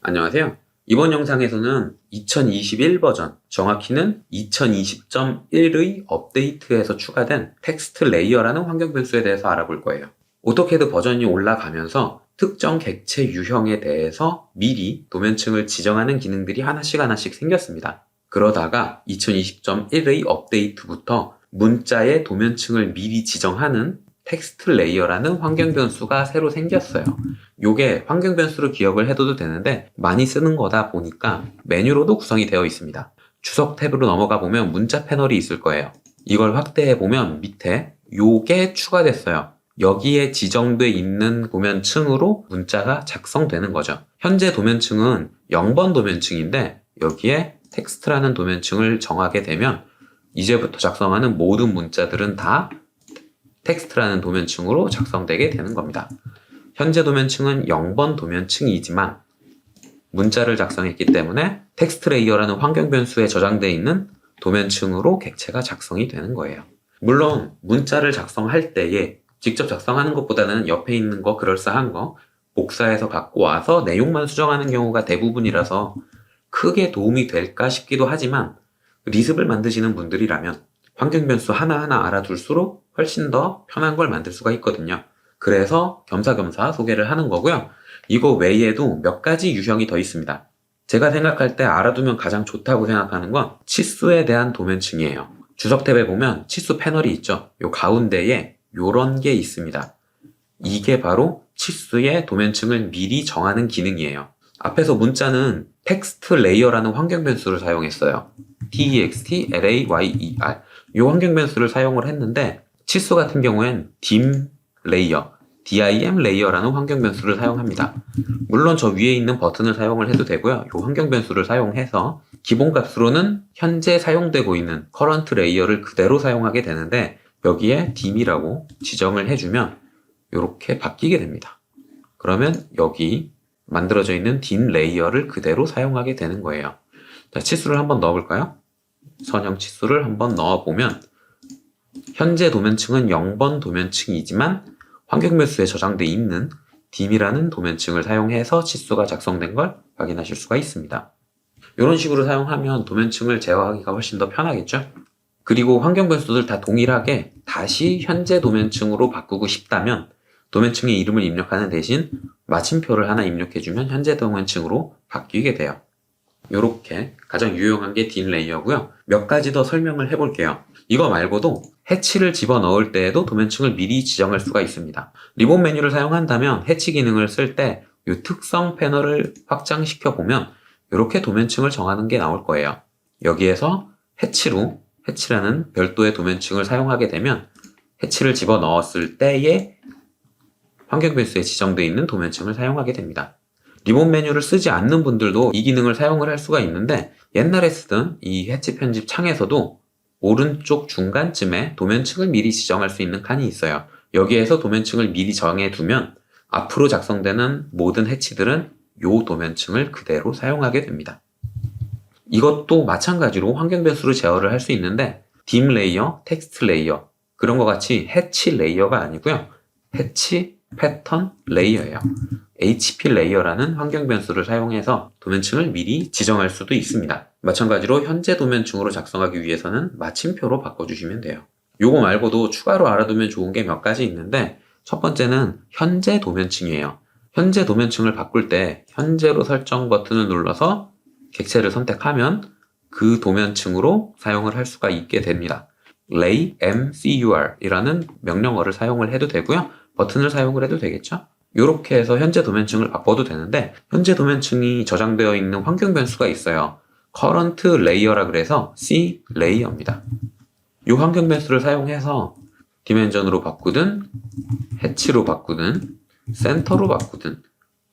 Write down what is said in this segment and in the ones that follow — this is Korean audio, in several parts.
안녕하세요. 이번 영상에서는 2021 버전, 정확히는 2020.1의 업데이트에서 추가된 텍스트 레이어라는 환경 변수에 대해서 알아볼 거예요. 오토캐드 버전이 올라가면서 특정 객체 유형에 대해서 미리 도면층을 지정하는 기능들이 하나씩 생겼습니다. 그러다가 2020.1의 업데이트부터 문자의 도면층을 미리 지정하는 텍스트 레이어라는 환경 변수가 새로 생겼어요. 요게 환경 변수로 기억을 해둬도 되는데 많이 쓰는 거다 보니까 메뉴로도 구성이 되어 있습니다. 주석 탭으로 넘어가 보면 문자 패널이 있을 거예요. 이걸 확대해 보면 밑에 요게 추가됐어요. 여기에 지정돼 있는 도면층으로 문자가 작성되는 거죠. 현재 도면층은 0번 도면층인데 여기에 텍스트라는 도면층을 정하게 되면 이제부터 작성하는 모든 문자들은 다 텍스트라는 도면층으로 작성되게 되는 겁니다. 현재 도면층은 0번 도면층이지만 문자를 작성했기 때문에 텍스트 레이어라는 환경 변수에 저장되어 있는 도면층으로 객체가 작성이 되는 거예요. 물론 문자를 작성할 때에 직접 작성하는 것보다는 옆에 있는 거 그럴싸한 거 복사해서 갖고 와서 내용만 수정하는 경우가 대부분이라서 크게 도움이 될까 싶기도 하지만 리습을 만드시는 분들이라면 환경 변수 하나하나 알아둘수록 훨씬 더 편한 걸 만들 수가 있거든요. 그래서 겸사겸사 소개를 하는 거고요. 이거 외에도 몇 가지 유형이 더 있습니다. 제가 생각할 때 알아두면 가장 좋다고 생각하는 건 치수에 대한 도면층이에요. 주석 탭에 보면 치수 패널이 있죠. 요 가운데에 요런 게 있습니다. 이게 바로 치수의 도면층을 미리 정하는 기능이에요. 앞에서 문자는 텍스트 레이어라는 환경 변수를 사용했어요. text, layer. 이 환경 변수를 사용을 했는데 치수 같은 경우엔 dim 레이어, dim 레이어라는 환경 변수를 사용합니다. 물론 저 위에 있는 버튼을 사용을 해도 되고요. 이 환경 변수를 사용해서 기본 값으로는 현재 사용되고 있는 current 레이어를 그대로 사용하게 되는데 여기에 dim이라고 지정을 해주면 이렇게 바뀌게 됩니다. 그러면 여기 만들어져 있는 dim 레이어를 그대로 사용하게 되는 거예요. 자, 치수를 한번 넣어볼까요? 선형 치수를 한번 넣어보면 현재 도면층은 0번 도면층이지만 환경 변수에 저장되어 있는 dim이라는 도면층을 사용해서 치수가 작성된 걸 확인하실 수가 있습니다. 이런 식으로 사용하면 도면층을 제어하기가 훨씬 더 편하겠죠? 그리고 환경 변수들 다 동일하게 다시 현재 도면층으로 바꾸고 싶다면 도면층의 이름을 입력하는 대신 마침표를 하나 입력해주면 현재 도면층으로 바뀌게 돼요. 이렇게 가장 유용한 게 dim 레이어고요. 몇 가지 더 설명을 해볼게요. 이거 말고도 해치를 집어넣을 때에도 도면층을 미리 지정할 수가 있습니다. 리본 메뉴를 사용한다면 해치 기능을 쓸 때 이 특성 패널을 확장시켜 보면 이렇게 도면층을 정하는 게 나올 거예요. 여기에서 해치라는 별도의 도면층을 사용하게 되면 해치를 집어넣었을 때에 환경 변수에 지정되어 있는 도면층을 사용하게 됩니다. 리본 메뉴를 쓰지 않는 분들도 이 기능을 사용을 할 수가 있는데 옛날에 쓰던 이 해치 편집 창에서도 오른쪽 중간쯤에 도면층을 미리 지정할 수 있는 칸이 있어요. 여기에서 도면층을 미리 정해두면 앞으로 작성되는 모든 해치들은 이 도면층을 그대로 사용하게 됩니다. 이것도 마찬가지로 환경 변수로 제어를 할 수 있는데 dim 레이어, 텍스트 레이어 그런 것 같이 해치 레이어가 아니고요. 해치 패턴 레이어예요. HP 레이어라는 환경 변수를 사용해서 도면층을 미리 지정할 수도 있습니다. 마찬가지로 현재 도면층으로 작성하기 위해서는 마침표로 바꿔주시면 돼요. 요거 말고도 추가로 알아두면 좋은 게 몇 가지 있는데 첫 번째는 현재 도면층이에요. 현재 도면층을 바꿀 때 현재로 설정 버튼을 눌러서 객체를 선택하면 그 도면층으로 사용을 할 수가 있게 됩니다. lay mcur 이라는 명령어를 사용을 해도 되고요. 버튼을 사용을 해도 되겠죠? 이렇게 해서 현재 도면층을 바꿔도 되는데 현재 도면층이 저장되어 있는 환경 변수가 있어요. current layer라 그래서 C layer입니다. 이 환경 변수를 사용해서 디멘전으로 바꾸든 해치로 바꾸든 센터로 바꾸든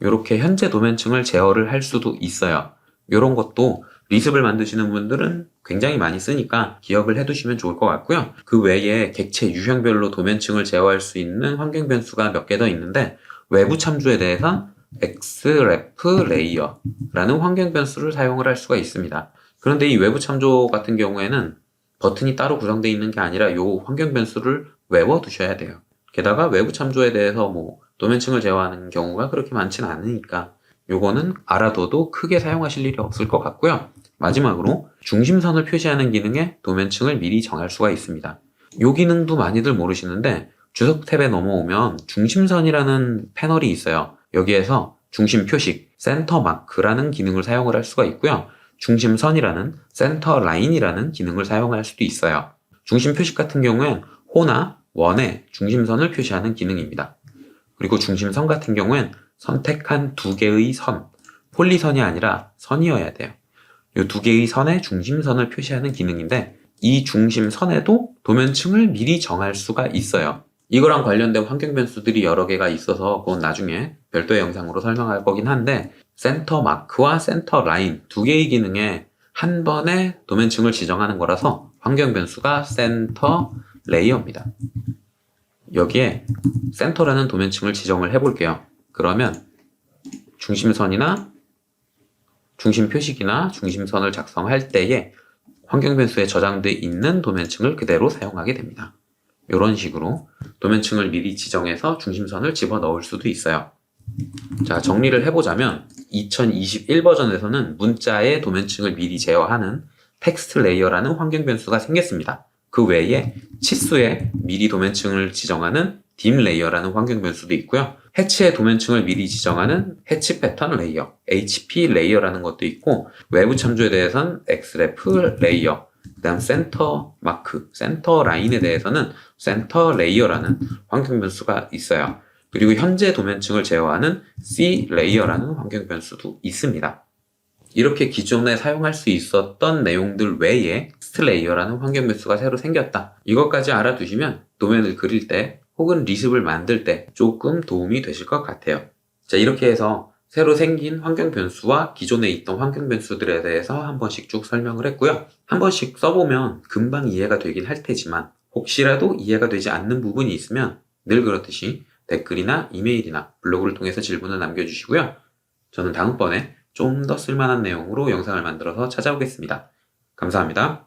이렇게 현재 도면층을 제어를 할 수도 있어요. 이런 것도 리습을 만드시는 분들은 굉장히 많이 쓰니까 기억을 해두시면 좋을 것 같고요. 그 외에 객체 유형별로 도면층을 제어할 수 있는 환경 변수가 몇 개 더 있는데 외부 참조에 대해선 xref layer라는 환경 변수를 사용을 할 수가 있습니다. 그런데 이 외부 참조 같은 경우에는 버튼이 따로 구성되어 있는 게 아니라 이 환경 변수를 외워 두셔야 돼요. 게다가 외부 참조에 대해서 도면층을 제어하는 경우가 그렇게 많지는 않으니까 요거는 알아둬도 크게 사용하실 일이 없을 것 같고요. 마지막으로 중심선을 표시하는 기능에 도면층을 미리 정할 수가 있습니다. 요 기능도 많이들 모르시는데 주석 탭에 넘어오면 중심선이라는 패널이 있어요. 여기에서 중심 표식, 센터 마크라는 기능을 사용을 할 수가 있고요. 중심선이라는 센터 라인이라는 기능을 사용할 수도 있어요. 중심 표식 같은 경우엔 호나 원의 중심선을 표시하는 기능입니다. 그리고 중심선 같은 경우엔 선택한 두 개의 선, 폴리선이 아니라 선이어야 돼요. 이 두 개의 선의 중심선을 표시하는 기능인데 이 중심선에도 도면층을 미리 정할 수가 있어요. 이거랑 관련된 환경 변수들이 여러 개가 있어서 그건 나중에 별도의 영상으로 설명할 거긴 한데 센터 마크와 센터 라인 두 개의 기능에 한 번에 도면층을 지정하는 거라서 환경 변수가 센터 레이어입니다. 여기에 센터라는 도면층을 지정을 해볼게요. 그러면 중심선이나 중심 표식이나 중심선을 작성할 때에 환경 변수에 저장되어 있는 도면층을 그대로 사용하게 됩니다. 이런 식으로 도면층을 미리 지정해서 중심선을 집어넣을 수도 있어요. 자, 정리를 해보자면 2021 버전에서는 문자의 도면층을 미리 제어하는 텍스트 레이어라는 환경 변수가 생겼습니다. 그 외에 치수에 미리 도면층을 지정하는 dim 레이어라는 환경 변수도 있고요. 해치의 도면층을 미리 지정하는 해치 패턴 레이어, HP 레이어라는 것도 있고 외부 참조에 대해서는 xref 레이어, 그 다음 센터 마크, 센터 라인에 대해서는 센터 레이어라는 환경 변수가 있어요. 그리고 현재 도면층을 제어하는 C 레이어라는 환경 변수도 있습니다. 이렇게 기존에 사용할 수 있었던 내용들 외에 텍스트 레이어라는 환경 변수가 새로 생겼다. 이것까지 알아두시면 도면을 그릴 때 혹은 리습을 만들 때 조금 도움이 되실 것 같아요. 자, 이렇게 해서 새로 생긴 환경 변수와 기존에 있던 환경 변수들에 대해서 한 번씩 쭉 설명을 했고요. 한 번씩 써보면 금방 이해가 되긴 할 테지만 혹시라도 이해가 되지 않는 부분이 있으면 늘 그렇듯이 댓글이나 이메일이나 블로그를 통해서 질문을 남겨주시고요. 저는 다음번에 좀 더 쓸만한 내용으로 영상을 만들어서 찾아오겠습니다. 감사합니다.